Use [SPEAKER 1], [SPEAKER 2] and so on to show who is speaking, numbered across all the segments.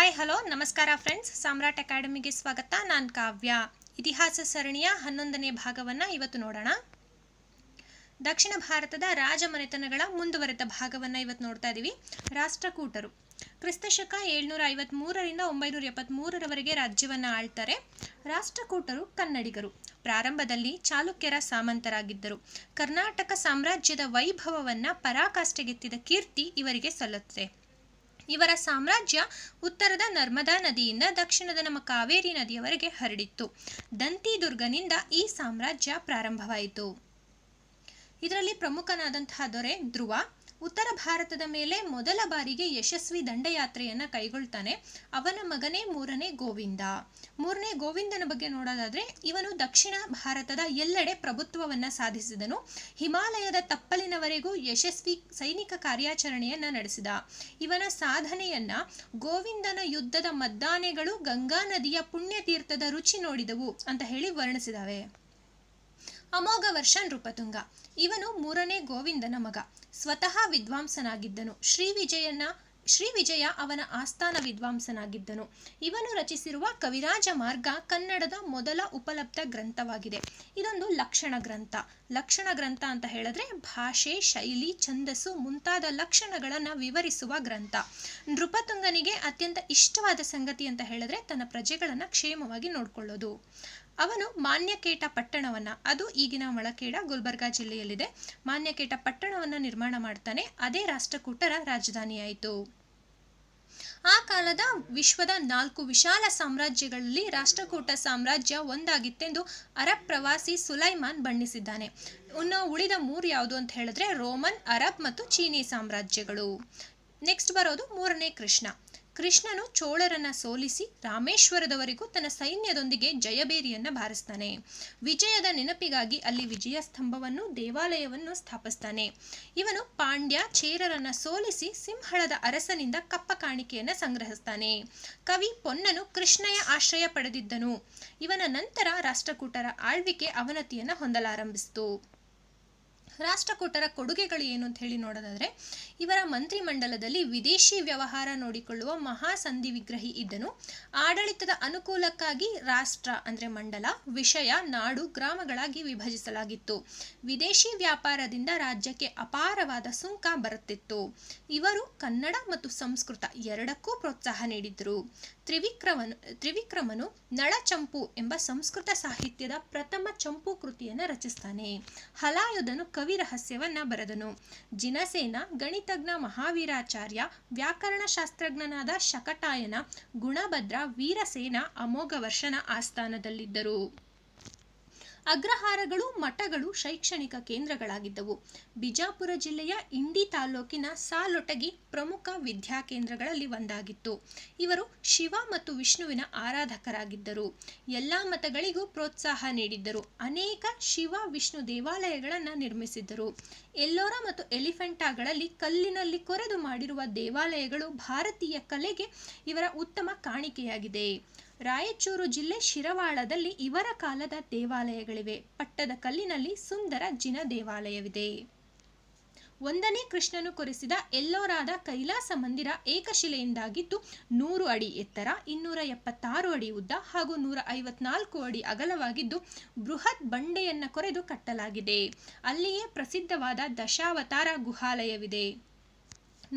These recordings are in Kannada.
[SPEAKER 1] ಹಾಯ್ ಹಲೋ ನಮಸ್ಕಾರ ಫ್ರೆಂಡ್ಸ್, ಸಾಮ್ರಾಟ್ ಅಕಾಡೆಮಿಗೆ ಸ್ವಾಗತ. ನಾನು ಕಾವ್ಯ. ಇತಿಹಾಸ ಸರಣಿಯ 11ನೇ ಭಾಗವನ್ನು ಇವತ್ತು ನೋಡೋಣ. ದಕ್ಷಿಣ ಭಾರತದ ರಾಜಮನೆತನಗಳ ಮುಂದುವರೆದ ಭಾಗವನ್ನು ಇವತ್ತು ನೋಡ್ತಾ ಇದ್ದೀವಿ. ರಾಷ್ಟ್ರಕೂಟರು ಕ್ರಿಸ್ತಶಕ 753ರಿಂದ 973ರವರೆಗೆ ರಾಜ್ಯವನ್ನು ಆಳ್ತಾರೆ. ರಾಷ್ಟ್ರಕೂಟರು ಕನ್ನಡಿಗರು. ಪ್ರಾರಂಭದಲ್ಲಿ ಚಾಲುಕ್ಯರ ಸಾಮಂತರಾಗಿದ್ದರು. ಕರ್ನಾಟಕ ಸಾಮ್ರಾಜ್ಯದ ವೈಭವವನ್ನು ಪರಾಕಾಷ್ಠೆಗೆತ್ತಿದ ಕೀರ್ತಿ ಇವರಿಗೆ ಸಲ್ಲುತ್ತದೆ. ಇವರ ಸಾಮ್ರಾಜ್ಯ ಉತ್ತರದ ನರ್ಮದಾ ನದಿಯಿಂದ ದಕ್ಷಿಣದ ನಮ್ಮ ಕಾವೇರಿ ನದಿಯವರೆಗೆ ಹರಡಿತ್ತು. ದಂತಿದುರ್ಗನಿಂದ ಈ ಸಾಮ್ರಾಜ್ಯ ಪ್ರಾರಂಭವಾಯಿತು. ಇದರಲ್ಲಿ ಪ್ರಮುಖನಾದಂತಹ ದೊರೆ ಧ್ರುವ ಉತ್ತರ ಭಾರತದ ಮೇಲೆ ಮೊದಲ ಬಾರಿಗೆ ಯಶಸ್ವಿ ದಂಡಯಾತ್ರೆಯನ್ನು ಕೈಗೊಳ್ತಾನೆ. ಅವನ ಮಗನೇ ಮೂರನೇ ಗೋವಿಂದನ ಬಗ್ಗೆ ನೋಡೋದಾದ್ರೆ, ಇವನು ದಕ್ಷಿಣ ಭಾರತದ ಎಲ್ಲೆಡೆ ಪ್ರಭುತ್ವವನ್ನು ಸಾಧಿಸಿದನು. ಹಿಮಾಲಯದ ತಪ್ಪಲಿನವರೆಗೂ ಯಶಸ್ವಿ ಸೈನಿಕ ಕಾರ್ಯಾಚರಣೆಯನ್ನು ನಡೆಸಿದ. ಇವನ ಸಾಧನೆಯನ್ನ ಗೋವಿಂದನ ಯುದ್ಧದ ಮದ್ದಾನೆಗಳು ಗಂಗಾ ನದಿಯ ಪುಣ್ಯತೀರ್ಥದ ರುಚಿ ನೋಡಿದವು ಅಂತ ಹೇಳಿ ವರ್ಣಿಸಿದವೆ. ಅಮೋಘ ವರ್ಷ ನೃಪತುಂಗ ಇವನು ಮೂರನೇ ಗೋವಿಂದನ ಮಗ. ಸ್ವತಃ ವಿದ್ವಾಂಸನಾಗಿದ್ದನು. ಶ್ರೀವಿಜಯ ಅವನ ಆಸ್ಥಾನ ವಿದ್ವಾಂಸನಾಗಿದ್ದನು. ಇವನು ರಚಿಸಿರುವ ಕವಿರಾಜ ಮಾರ್ಗ ಕನ್ನಡದ ಮೊದಲ ಉಪಲಬ್ಧ ಗ್ರಂಥವಾಗಿದೆ. ಇದೊಂದು ಲಕ್ಷಣ ಗ್ರಂಥ ಅಂತ ಹೇಳಿದ್ರೆ ಭಾಷೆ, ಶೈಲಿ, ಛಂದಸ್ಸು ಮುಂತಾದ ಲಕ್ಷಣಗಳನ್ನು ವಿವರಿಸುವ ಗ್ರಂಥ. ನೃಪತುಂಗನಿಗೆ ಅತ್ಯಂತ ಇಷ್ಟವಾದ ಸಂಗತಿ ಅಂತ ಹೇಳಿದ್ರೆ ತನ್ನ ಪ್ರಜೆಗಳನ್ನು ಕ್ಷೇಮವಾಗಿ ನೋಡಿಕೊಳ್ಳೋದು. ಅವನು ಮಾನ್ಯಕೇಟ ಪಟ್ಟಣವನ್ನು, ಅದು ಈಗಿನ ಮಳಕೇಡ ಗುಲ್ಬರ್ಗಾ ಜಿಲ್ಲೆಯಲ್ಲಿದೆ, ಮಾನ್ಯಕೇಟ ಪಟ್ಟಣವನ್ನು ನಿರ್ಮಾಣ ಮಾಡ್ತಾನೆ. ಅದೇ ರಾಷ್ಟ್ರಕೂಟರ ರಾಜಧಾನಿಯಾಯಿತು. ಆ ಕಾಲದ ವಿಶ್ವದ 4 ವಿಶಾಲ ಸಾಮ್ರಾಜ್ಯಗಳಲ್ಲಿ ರಾಷ್ಟ್ರಕೂಟ ಸಾಮ್ರಾಜ್ಯ ಒಂದಾಗಿತ್ತೆಂದು ಅರಬ್ ಪ್ರವಾಸಿ ಸುಲೈಮಾನ್ ಬಣ್ಣಿಸಿದ್ದಾನೆ. ಇನ್ನು ಉಳಿದ 3 ಯಾವುದು ಅಂತ ಹೇಳಿದ್ರೆ ರೋಮನ್, ಅರಬ್ ಮತ್ತು ಚೀನಿ ಸಾಮ್ರಾಜ್ಯಗಳು. ನೆಕ್ಸ್ಟ್ ಬರೋದು ಮೂರನೇ ಕೃಷ್ಣನು ಚೋಳರನ್ನ ಸೋಲಿಸಿ ರಾಮೇಶ್ವರದವರೆಗೂ ತನ್ನ ಸೈನ್ಯದೊಂದಿಗೆ ಜಯಬೇರಿಯನ್ನು ಬಾರಿಸ್ತಾನೆ. ವಿಜಯದ ನೆನಪಿಗಾಗಿ ಅಲ್ಲಿ ವಿಜಯ ಸ್ತಂಭವನ್ನು, ದೇವಾಲಯವನ್ನು ಸ್ಥಾಪಿಸ್ತಾನೆ. ಇವನು ಪಾಂಡ್ಯ, ಚೇರರನ್ನ ಸೋಲಿಸಿ ಸಿಂಹಳದ ಅರಸನಿಂದ ಕಪ್ಪ ಕಾಣಿಕೆಯನ್ನು ಸಂಗ್ರಹಿಸ್ತಾನೆ. ಕವಿ ಪೊನ್ನನು ಕೃಷ್ಣಯ ಆಶ್ರಯ ಪಡೆದಿದ್ದನು. ಇವನ ನಂತರ ರಾಷ್ಟ್ರಕೂಟರ ಆಳ್ವಿಕೆ ಅವನತಿಯನ್ನು ಹೊಂದಲಾರಂಭಿಸಿತು. ರಾಷ್ಟ್ರಕೂಟರ ಕೊಡುಗೆಗಳು ಏನು ಅಂತ ಹೇಳಿ ನೋಡೋದಾದ್ರೆ, ಇವರ ಮಂತ್ರಿಮಂಡಲದಲ್ಲಿ ವಿದೇಶಿ ವ್ಯವಹಾರ ನೋಡಿಕೊಳ್ಳುವ ಮಹಾಸಂಧಿ ವಿಗ್ರಹಿ ಇದ್ದನು. ಆಡಳಿತದ ಅನುಕೂಲಕ್ಕಾಗಿ ರಾಷ್ಟ್ರ ಅಂದ್ರೆ ಮಂಡಲ, ವಿಷಯ, ನಾಡು, ಗ್ರಾಮಗಳಾಗಿ ವಿಭಜಿಸಲಾಗಿತ್ತು. ವಿದೇಶಿ ವ್ಯಾಪಾರದಿಂದ ರಾಜ್ಯಕ್ಕೆ ಅಪಾರವಾದ ಸುಂಕ ಬರುತ್ತಿತ್ತು. ಇವರು ಕನ್ನಡ ಮತ್ತು ಸಂಸ್ಕೃತ ಎರಡಕ್ಕೂ ಪ್ರೋತ್ಸಾಹ ನೀಡಿದರು. ತ್ರಿವಿಕ್ರಮನು ನಳಚಂಪು ಎಂಬ ಸಂಸ್ಕೃತ ಸಾಹಿತ್ಯದ ಪ್ರಥಮ ಚಂಪು ಕೃತಿಯನ್ನು ರಚಿಸ್ತಾನೆ. ಹಲಾಯುಧನು ಕವಿ ರಹಸ್ಯವನ್ನ ಬರೆದನು. ಜಿನಸೇನ ಗಣಿತಜ್ಞ ಮಹಾವೀರಾಚಾರ್ಯ, ವ್ಯಾಕರಣಶಾಸ್ತ್ರಜ್ಞನಾದ ಶಕಟಾಯನ, ಗುಣಭದ್ರ, ವೀರಸೇನ ಅಮೋಘ ವರ್ಷನ ಆಸ್ಥಾನದಲ್ಲಿದ್ದರು. ಅಗ್ರಹಾರಗಳು, ಮಠಗಳು ಶೈಕ್ಷಣಿಕ ಕೇಂದ್ರಗಳಾಗಿದ್ದವು. ಬಿಜಾಪುರ ಜಿಲ್ಲೆಯ ಇಂಡಿ ತಾಲೂಕಿನ ಸಾಲೊಟಗಿ ಪ್ರಮುಖ ವಿದ್ಯಾಕೇಂದ್ರಗಳಲ್ಲಿ ಒಂದಾಗಿತ್ತು. ಇವರು ಶಿವ ಮತ್ತು ವಿಷ್ಣುವಿನ ಆರಾಧಕರಾಗಿದ್ದರು. ಎಲ್ಲಾ ಮತಗಳಿಗೂ ಪ್ರೋತ್ಸಾಹ ನೀಡಿದ್ದರು. ಅನೇಕ ಶಿವ ವಿಷ್ಣು ದೇವಾಲಯಗಳನ್ನು ನಿರ್ಮಿಸಿದ್ದರು. ಎಲ್ಲೋರ ಮತ್ತು ಎಲಿಫೆಂಟಾಗಳಲ್ಲಿ ಕಲ್ಲಿನಲ್ಲಿ ಕೊರೆದು ಮಾಡಿರುವ ದೇವಾಲಯಗಳು ಭಾರತೀಯ ಕಲೆಗೆ ಇವರ ಉತ್ತಮ ಕಾಣಿಕೆಯಾಗಿದೆ. ರಾಯಚೂರು ಜಿಲ್ಲೆ ಶಿರವಾಳದಲ್ಲಿ ಇವರ ಕಾಲದ ದೇವಾಲಯಗಳಿವೆ. ಪಟ್ಟದ ಕಲ್ಲಿನಲ್ಲಿ ಸುಂದರ ಜಿನ ದೇವಾಲಯವಿದೆ. 1ನೇ ಕೃಷ್ಣನು ಕೊರೆಸಿದ ಎಲ್ಲೋರಾದ ಕೈಲಾಸ ಮಂದಿರ ಏಕಶಿಲೆಯಿಂದಾಗಿದ್ದು 100 ಅಡಿ ಎತ್ತರ, 276 ಅಡಿ ಉದ್ದ ಹಾಗೂ 154 ಅಡಿ ಅಗಲವಾಗಿದ್ದು ಬೃಹತ್ ಬಂಡೆಯನ್ನು ಕೊರೆದು ಕಟ್ಟಲಾಗಿದೆ. ಅಲ್ಲಿಯೇ ಪ್ರಸಿದ್ಧವಾದ ದಶಾವತಾರ ಗುಹಾಲಯವಿದೆ.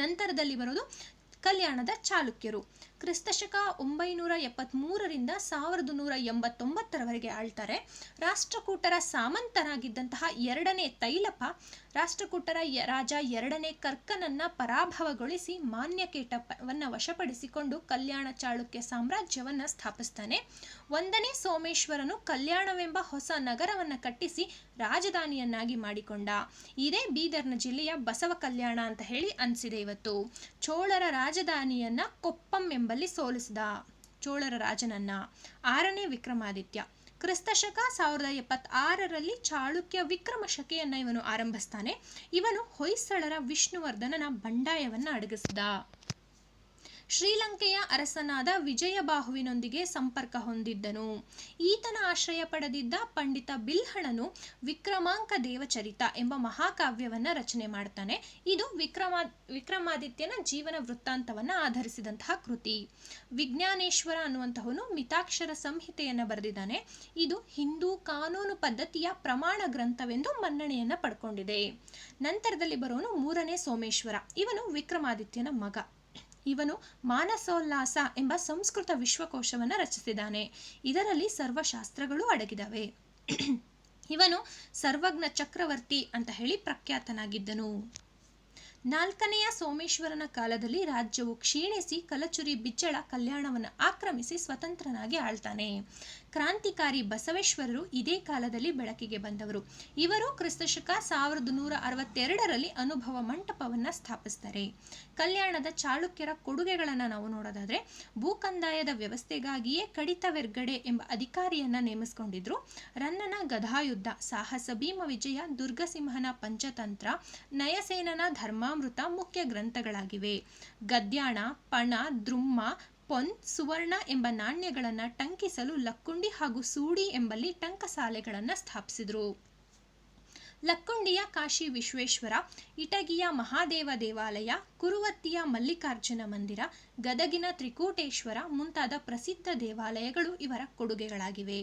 [SPEAKER 1] ನಂತರದಲ್ಲಿ ಬರೋದು ಕಲ್ಯಾಣದ ಚಾಲುಕ್ಯರು. ಕ್ರಿಸ್ತಶಕ 973ರಿಂದ 1189ರವರೆಗೆ ಆಳ್ತಾರೆ. ರಾಷ್ಟ್ರಕೂಟರ ಸಾಮಂತನಾಗಿದ್ದಂತಹ 2ನೇ ತೈಲಪ ರಾಷ್ಟ್ರಕೂಟರ ರಾಜ 2ನೇ ಕರ್ಕನನ್ನ ಪರಾಭವಗೊಳಿಸಿ ಮಾನ್ಯಕೇಟವನ್ನು ವಶಪಡಿಸಿಕೊಂಡು ಕಲ್ಯಾಣ ಚಾಳುಕ್ಯ ಸಾಮ್ರಾಜ್ಯವನ್ನು ಸ್ಥಾಪಿಸ್ತಾನೆ. 1ನೇ ಸೋಮೇಶ್ವರನು ಕಲ್ಯಾಣವೆಂಬ ಹೊಸ ನಗರವನ್ನು ಕಟ್ಟಿಸಿ ರಾಜಧಾನಿಯನ್ನಾಗಿ ಮಾಡಿಕೊಂಡ. ಇದೇ ಬೀದರ್ನ ಜಿಲ್ಲೆಯ ಬಸವ ಕಲ್ಯಾಣ ಅಂತ ಹೇಳಿ ಅನಿಸಿದೆ ಇವತ್ತು. ಚೋಳರ ರಾಜಧಾನಿಯನ್ನ ಕೊಪ್ಪಂ ಎಂಬಲ್ಲಿ ಸೋಲಿಸಿದ ಚೋಳರ ರಾಜನನ್ನ 6ನೇ ವಿಕ್ರಮಾದಿತ್ಯ. ಕ್ರಿಸ್ತಶಕ 1076ರಲ್ಲಿ ಚಾಳುಕ್ಯ ವಿಕ್ರಮ ಶಕೆಯನ್ನು ಇವನು ಆರಂಭಿಸ್ತಾನೆ. ಇವನು ಹೊಯ್ಸಳರ ವಿಷ್ಣುವರ್ಧನನ ಬಂಡಾಯವನ್ನು ಅಡಗಿಸಿದ. ಶ್ರೀಲಂಕೆಯ ಅರಸನಾದ ವಿಜಯಬಾಹುವಿನೊಂದಿಗೆ ಸಂಪರ್ಕ ಹೊಂದಿದ್ದನು. ಈತನ ಆಶ್ರಯ ಪಡೆದಿದ್ದ ಪಂಡಿತ ಬಿಲ್ಹಣನು ವಿಕ್ರಮಾಂಕ ದೇವಚರಿತ ಎಂಬ ಮಹಾಕಾವ್ಯವನ್ನ ರಚನೆ ಮಾಡ್ತಾನೆ. ಇದು ವಿಕ್ರಮಾದಿತ್ಯನ ಜೀವನ ವೃತ್ತಾಂತವನ್ನ ಆಧರಿಸಿದಂತಹ ಕೃತಿ. ವಿಜ್ಞಾನೇಶ್ವರ ಅನ್ನುವಂತಹವನು ಮಿತಾಕ್ಷರ ಸಂಹಿತೆಯನ್ನ ಬರೆದಿದ್ದಾನೆ. ಇದು ಹಿಂದೂ ಕಾನೂನು ಪದ್ಧತಿಯ ಪ್ರಮಾಣ ಗ್ರಂಥವೆಂದು ಮನ್ನಣೆಯನ್ನ ಪಡ್ಕೊಂಡಿದೆ. ನಂತರದಲ್ಲಿ ಬರೋನು ಮೂರನೇ ಸೋಮೇಶ್ವರ. ಇವನು ವಿಕ್ರಮಾದಿತ್ಯನ ಮಗ. ಇವನು ಮಾನಸೋಲ್ಲಾಸ ಎಂಬ ಸಂಸ್ಕೃತ ವಿಶ್ವಕೋಶವನ್ನು ರಚಿಸಿದ್ದಾನೆ. ಇದರಲ್ಲಿ ಸರ್ವಶಾಸ್ತ್ರಗಳು ಅಡಗಿದವೆ. ಇವನು ಸರ್ವಜ್ಞ ಚಕ್ರವರ್ತಿ ಅಂತ ಹೇಳಿ ಪ್ರಖ್ಯಾತನಾಗಿದ್ದನು. ನಾಲ್ಕನೆಯ ಸೋಮೇಶ್ವರನ ಕಾಲದಲ್ಲಿ ರಾಜ್ಯವು ಕ್ಷೀಣಿಸಿ ಕಲಚುರಿ ಬಿಜ್ಜಳ ಕಲ್ಯಾಣವನ್ನು ಆಕ್ರಮಿಸಿ ಸ್ವತಂತ್ರನಾಗಿ ಆಳ್ತಾನೆ. ಕ್ರಾಂತಿಕಾರಿ ಬಸವೇಶ್ವರರು ಇದೇ ಕಾಲದಲ್ಲಿ ಬೆಳಕಿಗೆ ಬಂದವರು. ಇವರು ಕ್ರಿಸ್ತಶಕ 1162ರಲ್ಲಿ ಅನುಭವ ಮಂಟಪವನ್ನ ಸ್ಥಾಪಿಸ್ತಾರೆ. ಕಲ್ಯಾಣದ ಚಾಳುಕ್ಯರ ಕೊಡುಗೆಗಳನ್ನು ನಾವು ನೋಡೋದಾದ್ರೆ, ಭೂಕಂದಾಯದ ವ್ಯವಸ್ಥೆಗಾಗಿಯೇ ಕಡಿತವೆರ್ಗಡೆ ಎಂಬ ಅಧಿಕಾರಿಯನ್ನ ನೇಮಿಸಿಕೊಂಡಿದ್ರು. ರನ್ನನ ಗದಾಯುದ್ಧ, ಸಾಹಸ ಭೀಮ ವಿಜಯ, ದುರ್ಗಸಿಂಹನ ಪಂಚತಂತ್ರ, ನಯಸೇನನ ಧರ್ಮಾಮೃತ ಮುಖ್ಯ ಗ್ರಂಥಗಳಾಗಿವೆ. ಗದ್ಯಾಣ, ಪಣ, ದ್ರುಮ್ಮ, ಪೊನ್, ಸುವರ್ಣ ಎಂಬ ನಾಣ್ಯಗಳನ್ನು ಟಂಕಿಸಲು ಲಕ್ಕುಂಡಿ ಹಾಗೂ ಸೂಡಿ ಎಂಬಲ್ಲಿ ಟಂಕಸಾಲೆಗಳನ್ನು ಸ್ಥಾಪಿಸಿದರು. ಲಕ್ಕುಂಡಿಯ ಕಾಶಿ ವಿಶ್ವೇಶ್ವರ, ಇಟಗಿಯ ಮಹಾದೇವ ದೇವಾಲಯ, ಕುರುವತ್ತಿಯ ಮಲ್ಲಿಕಾರ್ಜುನ ಮಂದಿರ, ಗದಗಿನ ತ್ರಿಕೂಟೇಶ್ವರ ಮುಂತಾದ ಪ್ರಸಿದ್ಧ ದೇವಾಲಯಗಳು ಇವರ ಕೊಡುಗೆಗಳಾಗಿವೆ.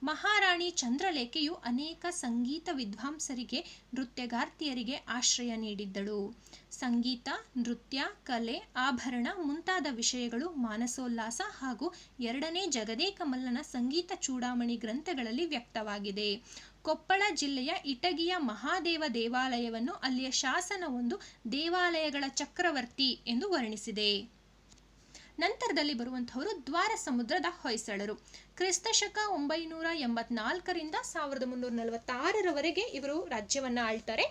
[SPEAKER 1] ಮಹಾರಾಣಿ ಚಂದ್ರಲೇಖೆಯು ಅನೇಕ ಸಂಗೀತ ವಿದ್ವಾಂಸರಿಗೆ, ನೃತ್ಯಗಾರ್ತಿಯರಿಗೆ ಆಶ್ರಯ ನೀಡಿದ್ದಳು. ಸಂಗೀತ, ನೃತ್ಯ, ಕಲೆ, ಆಭರಣ ಮುಂತಾದ ವಿಷಯಗಳು ಮಾನಸೋಲ್ಲಾಸ ಹಾಗೂ ಎರಡನೇ ಜಗದೇಕ ಮಲ್ಲನ ಸಂಗೀತ ಚೂಡಾಮಣಿ ಗ್ರಂಥಗಳಲ್ಲಿ ವ್ಯಕ್ತವಾಗಿದೆ. ಕೊಪ್ಪಳ ಜಿಲ್ಲೆಯ ಇಟಗಿಯ ಮಹಾದೇವ ದೇವಾಲಯವನ್ನು ಅಲ್ಲಿಯ ಶಾಸನವೊಂದು ದೇವಾಲಯಗಳ ಚಕ್ರವರ್ತಿ ಎಂದು ವರ್ಣಿಸಿದೆ. ನಂತರದಲ್ಲಿ ಬರುವಂತಹವರು ದ್ವಾರ ಸಮುದ್ರದ ಹೊಯ್ಸಳರು. ಕ್ರಿಸ್ತಶಕ 984ರಿಂದ 1346ರವರೆಗೆ ಇವರು ರಾಜ್ಯವನ್ನ ಆಳ್ತಾರೆ.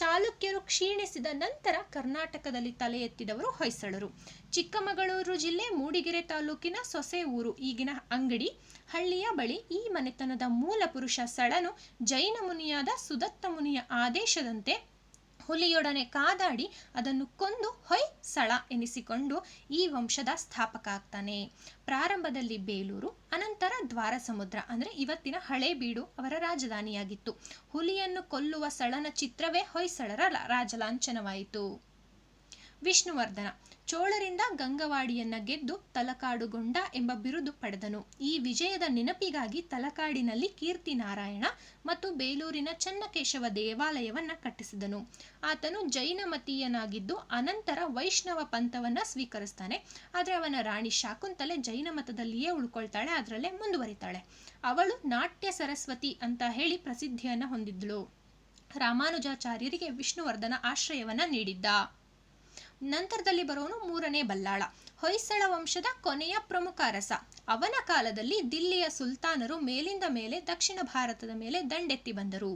[SPEAKER 1] ಚಾಲುಕ್ಯರು ಕ್ಷೀಣಿಸಿದ ನಂತರ ಕರ್ನಾಟಕದಲ್ಲಿ ತಲೆ ಎತ್ತಿದವರು ಹೊಯ್ಸಳರು. ಚಿಕ್ಕಮಗಳೂರು ಜಿಲ್ಲೆ ಮೂಡಿಗೆರೆ ತಾಲೂಕಿನ ಸೊಸೆ ಊರು, ಈಗಿನ ಅಂಗಡಿ ಹಳ್ಳಿಯ ಬಳಿ ಈ ಮನೆತನದ ಮೂಲ ಪುರುಷ ಸಳನು ಜೈನ ಮುನಿಯಾದ ಸುದತ್ತ ಮುನಿಯ ಆದೇಶದಂತೆ ಹುಲಿಯೊಡನೆ ಕಾದಾಡಿ ಅದನ್ನು ಕೊಂದು ಹೊಯ್ಸಳ ಎನಿಸಿಕೊಂಡು ಈ ವಂಶದ ಸ್ಥಾಪಕ ಆಗ್ತಾನೆ. ಪ್ರಾರಂಭದಲ್ಲಿ ಬೇಲೂರು, ಅನಂತರ ದ್ವಾರ ಸಮುದ್ರ ಅಂದ್ರೆ ಇವತ್ತಿನ ಹಳೇಬೀಡು ಅವರ ರಾಜಧಾನಿಯಾಗಿತ್ತು. ಹುಲಿಯನ್ನು ಕೊಲ್ಲುವ ಸಳನ ಚಿತ್ರವೇ ಹೊಯ್ಸಳರ ರಾಜಲಾಂಛನವಾಯಿತು. ವಿಷ್ಣುವರ್ಧನ ಚೋಳರಿಂದ ಗಂಗವಾಡಿಯನ್ನ ಗೆದ್ದು ತಲಕಾಡುಗೊಂಡ ಎಂಬ ಬಿರುದು ಪಡೆದನು. ಈ ವಿಜಯದ ನೆನಪಿಗಾಗಿ ತಲಕಾಡಿನಲ್ಲಿ ಕೀರ್ತಿ ನಾರಾಯಣ ಮತ್ತು ಬೇಲೂರಿನ ಚನ್ನಕೇಶವ ದೇವಾಲಯವನ್ನ ಕಟ್ಟಿಸಿದನು. ಆತನು ಜೈನಮತೀಯನಾಗಿದ್ದು ಅನಂತರ ವೈಷ್ಣವ ಪಂಥವನ್ನ ಸ್ವೀಕರಿಸ್ತಾನೆ. ಆದರೆ ಅವನ ರಾಣಿ ಶಾಕುಂತಲೆ ಜೈನ ಮತದಲ್ಲಿಯೇ ಉಳ್ಕೊಳ್ತಾಳೆ, ಅದರಲ್ಲೇ ಮುಂದುವರಿತಾಳೆ. ಅವಳು ನಾಟ್ಯ ಸರಸ್ವತಿ ಅಂತ ಹೇಳಿ ಪ್ರಸಿದ್ಧಿಯನ್ನ ಹೊಂದಿದ್ಳು. ರಾಮಾನುಜಾಚಾರ್ಯರಿಗೆ ವಿಷ್ಣುವರ್ಧನ ಆಶ್ರಯವನ್ನ ನೀಡಿದ್ದ. ನಂತರದಲ್ಲಿ ಬರೋನು ಮೂರನೇ ಬಲ್ಲಾಳ, ಹೊಯ್ಸಳ ವಂಶದ ಕೊನೆಯ ಪ್ರಮುಖ ಅರಸ. ಅವನ ಕಾಲದಲ್ಲಿ ದಿಲ್ಲಿಯ ಸುಲ್ತಾನರು ಮೇಲಿಂದ ಮೇಲೆ ದಕ್ಷಿಣ ಭಾರತದ ಮೇಲೆ ದಂಡೆತ್ತಿ ಬಂದರು.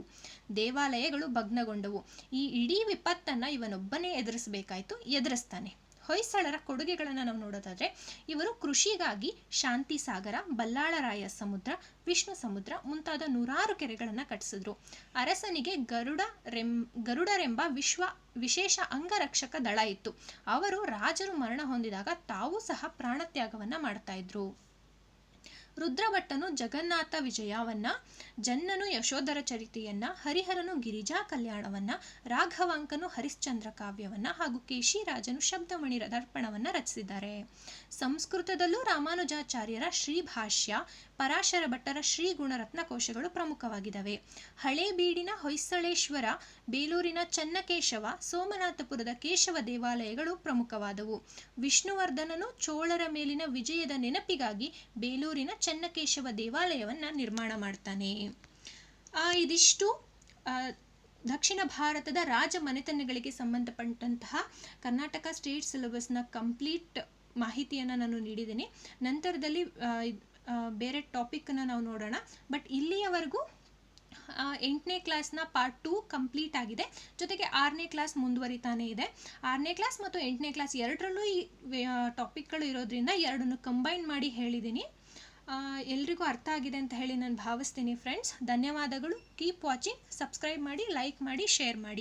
[SPEAKER 1] ದೇವಾಲಯಗಳು ಭಗ್ನಗೊಂಡವು. ಈ ಇಡೀ ವಿಪತ್ತನ್ನ ಇವನೊಬ್ಬನೇ ಎದುರಿಸಬೇಕಾಯ್ತು. ಎದುರಿಸ್ತಾನೆ. ಹೊಯ್ಸಳರ ಕೊಡುಗೆಗಳನ್ನು ನಾವು ನೋಡೋದಾದ್ರೆ, ಇವರು ಕೃಷಿಗಾಗಿ ಶಾಂತಿ ಸಾಗರ, ಬಲ್ಲಾಳರಾಯ ಸಮುದ್ರ, ವಿಷ್ಣು ಸಮುದ್ರ ಮುಂತಾದ 100 ಕೆರೆಗಳನ್ನು ಕಟ್ಟಿಸಿದ್ರು. ಅರಸನಿಗೆ ಗರುಡರೆಂಬ ವಿಶೇಷ ಅಂಗರಕ್ಷಕ ದಳ ಇತ್ತು. ಅವರು ರಾಜರು ಮರಣ ಹೊಂದಿದಾಗ ತಾವೂ ಸಹ ಪ್ರಾಣತ್ಯಾಗವನ್ನ ಮಾಡ್ತಾ ಇದ್ರು. ರುದ್ರಭಟ್ಟನು ಜಗನ್ನಾಥ ವಿಜಯವನ್ನ, ಜನ್ನನು ಯಶೋಧರ ಚರಿತೆಯನ್ನ, ಹರಿಹರನು ಗಿರಿಜಾ ಕಲ್ಯಾಣವನ್ನ, ರಾಘವಾಂಕನು ಹರಿಶ್ಚಂದ್ರ ಕಾವ್ಯವನ್ನ ಹಾಗೂ ಕೇಶಿರಾಜನು ಶಬ್ದಮಣಿ ದರ್ಪಣವನ್ನ ರಚಿಸಿದ್ದಾರೆ. ಸಂಸ್ಕೃತದಲ್ಲೂ ರಾಮಾನುಜಾಚಾರ್ಯರ ಶ್ರೀಭಾಷ್ಯ, ಪರಾಶರ ಭಟ್ಟರ ಶ್ರೀ ಗುಣರತ್ನ ಕೋಶಗಳು ಪ್ರಮುಖವಾಗಿದ್ದಾವೆ. ಹಳೇಬೀಡಿನ ಹೊಯ್ಸಳೇಶ್ವರ, ಬೇಲೂರಿನ ಚನ್ನಕೇಶವ, ಸೋಮನಾಥಪುರದ ಕೇಶವ ದೇವಾಲಯಗಳು ಪ್ರಮುಖವಾದವು. ವಿಷ್ಣುವರ್ಧನನು ಚೋಳರ ಮೇಲಿನ ವಿಜಯದ ನೆನಪಿಗಾಗಿ ಬೇಲೂರಿನ ಚನ್ನಕೇಶವ ದೇವಾಲಯವನ್ನ ನಿರ್ಮಾಣ ಮಾಡ್ತಾನೆ. ಇದಿಷ್ಟು ದಕ್ಷಿಣ ಭಾರತದ ರಾಜ ಮನೆತನಗಳಿಗೆ ಸಂಬಂಧಪಟ್ಟಂತಹ ಕರ್ನಾಟಕ ಸ್ಟೇಟ್ ಸಿಲೆಬಸ್ನ ಕಂಪ್ಲೀಟ್ ಮಾಹಿತಿಯನ್ನು ನಾನು ನೀಡಿದ್ದೀನಿ. ನಂತರದಲ್ಲಿ ಬೇರೆ ಟಾಪಿಕನ್ನು ನಾವು ನೋಡೋಣ. ಬಟ್ ಇಲ್ಲಿಯವರೆಗೂ 8ನೇ ಕ್ಲಾಸ್ನ ಪಾರ್ಟ್ 2 ಕಂಪ್ಲೀಟ್ ಆಗಿದೆ. ಜೊತೆಗೆ 6ನೇ ಕ್ಲಾಸ್ ಮುಂದುವರಿತಾನೆ ಇದೆ. 6ನೇ ಕ್ಲಾಸ್ ಮತ್ತು 8ನೇ ಕ್ಲಾಸ್ ಎರಡರಲ್ಲೂ ಈ ಟಾಪಿಕ್ಗಳು ಇರೋದ್ರಿಂದ ಎರಡನ್ನು ಕಂಬೈನ್ ಮಾಡಿ ಹೇಳಿದ್ದೀನಿ. ಎಲ್ರಿಗೂ ಅರ್ಥ ಆಗಿದೆ ಅಂತ ಹೇಳಿ ನಾನು ಭಾವಿಸ್ತೀನಿ ಫ್ರೆಂಡ್ಸ್. ಧನ್ಯವಾದಗಳು. Keep watching. ಸಬ್ಸ್ಕ್ರೈಬ್ ಮಾಡಿ, ಲೈಕ್ ಮಾಡಿ, ಶೇರ್ ಮಾಡಿ.